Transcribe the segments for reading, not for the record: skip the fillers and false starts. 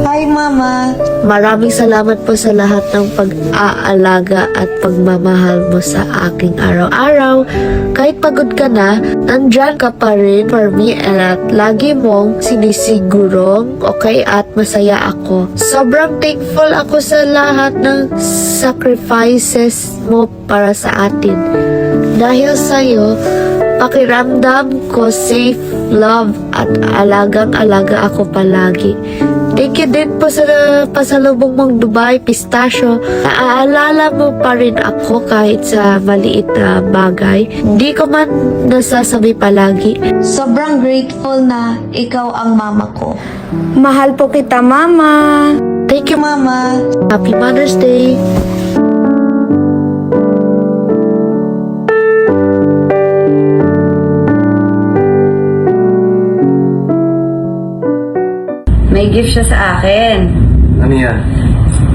Hi, Mama. Maraming salamat po sa lahat ng pag-aalaga at pagmamahal mo sa aking araw-araw. Kahit pagod ka na, nandyan ka pa rin for me at lagi mong sinisigurong okay at masaya ako. Sobrang thankful ako sa lahat ng sacrifices mo para sa atin. Dahil sa'yo, pakiramdam ko safe, love at alagang-alaga ako palagi. Thank you din po sa pasalubong mong Dubai Pistachio. Naaalala mo pa rin ako kahit sa maliit na bagay. Hindi ko man nasasabi palagi. Sobrang grateful na ikaw ang mama ko. Mahal po kita, Mama. Thank you, Mama. Happy Mother's Day! May gift siya sa akin. Ano yan?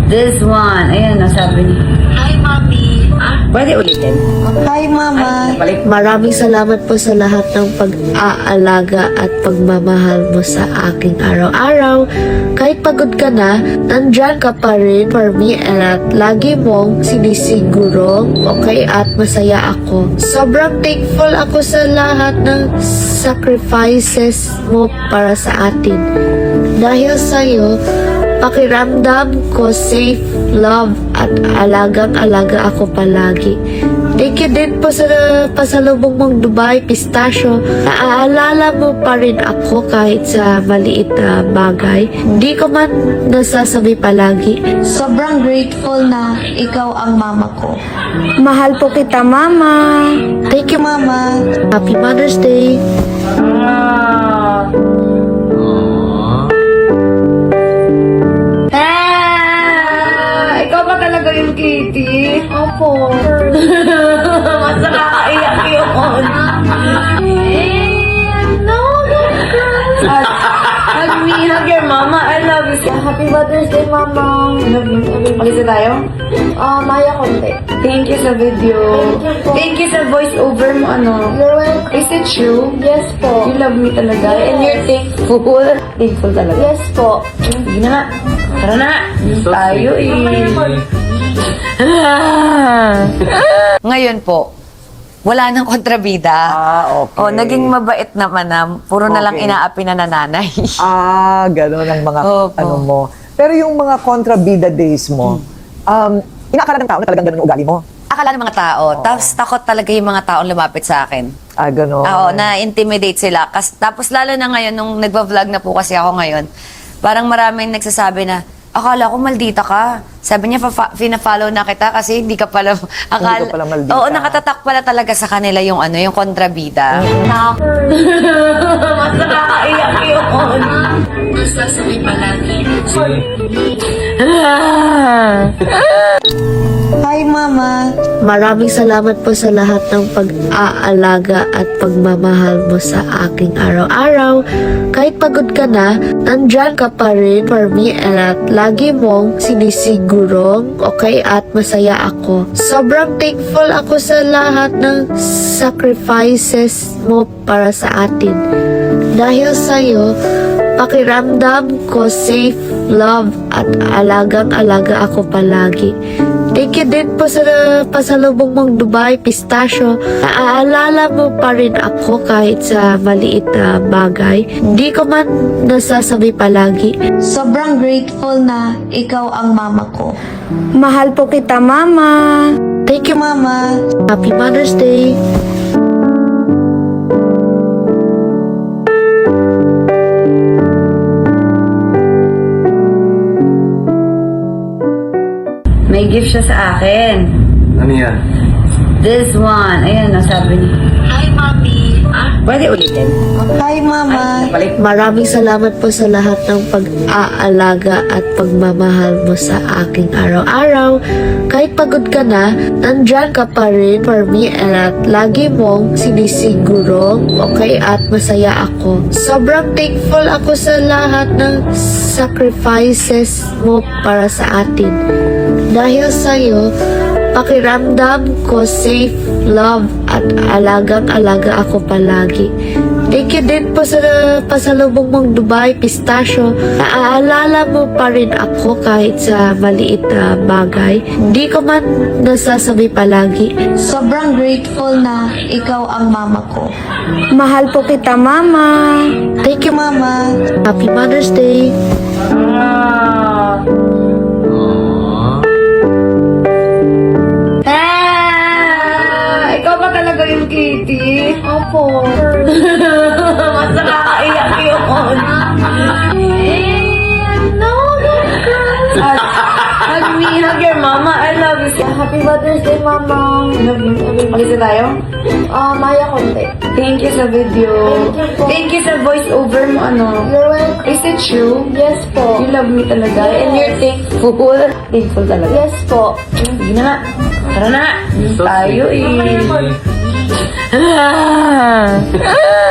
This one. Ayan, nasabi niya. Hi, Mami! Pwede ulitin? Hi, Mama. Balik. Maraming salamat po sa lahat ng pag-aalaga at pagmamahal mo sa aking araw-araw. Kahit pagod ka na, nandyan ka pa rin for me at lagi mong sinisigurong okay at masaya ako. Sobrang thankful ako sa lahat ng sacrifices mo para sa atin. Dahil sa'yo, pakiramdam ko safe, love at alagang-alaga ako palagi. Thank you din po sa pasalubong mong Dubai Pistachio. Naaalala mo pa rin ako kahit sa maliit na bagay. Hindi ko man nasasabi palagi. Sobrang grateful na ikaw ang mama ko. Mahal po kita, Mama. Thank you, Mama. Happy Mother's Day! Ah. Ikaw ba talaga yung Kitty? Opo. Mas nakakaiyak yun. No, Hug me, hug your mama. I love you. Happy Mother's Day, Mama. Malisa tayo? Maya konti. Thank you sa video. Thank you po. Thank you sa voice over mo, ano. You're welcome. Is it true? Yes po. You love me talaga. And you're thankful. Thankful talaga. Yes po. Sige na nga. Tara na nga. Tayo Ngayon po, wala nang kontrabida. Okay. O, naging mabait naman na. Puro na lang Okay. inaapi na nanay. Gano'n ang mga Opo. ano mo. Pero yung mga kontrabida days mo, inaakala ng tao na talagang gano'n ang ugali mo. Akala ng mga tao. Tapos takot talaga yung mga taong lumapit sa akin. Gano'n. Oo, na-intimidate sila. Tapos lalo na ngayon, nung nagva-vlog na po kasi ako ngayon, parang maraming nagsasabi na, akala ko maldita ka. Sabi niya, fina-follow na kita kasi hindi ka pala, ka pala maldita. Oo, nakatatak pala talaga sa kanila yung ano, yung kontrabida. Mas nakakaiyak yun. Nasasabi palagi. Hi, Mama. Maraming salamat po sa lahat ng pag-aalaga at pagmamahal mo sa aking araw-araw. Kahit pagod ka na, nandyan ka pa rin for me at lagi mong sinisigurong okay at masaya ako. Sobrang thankful ako sa lahat ng sacrifices mo para sa atin. Dahil sa'yo, pakiramdam ko safe, love at alagang-alaga ako palagi. Thank you din po sa pasalubong mong Dubai Pistachio. Naaalala mo pa rin ako kahit sa maliit na bagay. Hindi ko man nasasabi palagi. Sobrang grateful na ikaw ang mama ko. Mahal po kita, Mama. Thank you, Mama. Happy Mother's Day! May gift siya sa akin. Ano yan? This one. Ayan, nasabi niya. Hi, Mami! Pwede ulitin? Hi, Mama. Balik. Maraming salamat po sa lahat ng pag-aalaga at pagmamahal mo sa aking araw-araw. Kahit pagod ka na, nandyan ka pa rin for me at lagi mong sinisigurong okay at masaya ako. Sobrang thankful ako sa lahat ng sacrifices mo para sa atin. Dahil sa'yo, pakiramdam ko safe, love at alagang-alaga ako palagi. Thank you din po sa pasalubong mong Dubai Pistachio. Naaalala mo pa rin ako kahit sa maliit na bagay. Di ko man nasasabi palagi. Sobrang grateful na ikaw ang mama ko. Mahal po kita, Mama. Thank you, Mama. Happy Mother's Day. Ikaw ba talaga yung Kitty? Opo. Mas nakakaiyak yun. No, hug me, hug your mama. I love you. Happy Mother's Day, Mama. Love you. Mag-isa tayo? Maya konti. Thank you sa video. Thank you sa voice over mo, ano. You're welcome. Is it true? Yes po. You love me talaga. And you're thankful. Thankful talaga. Yes po. Sige na nga. Tara na. Tayo eh.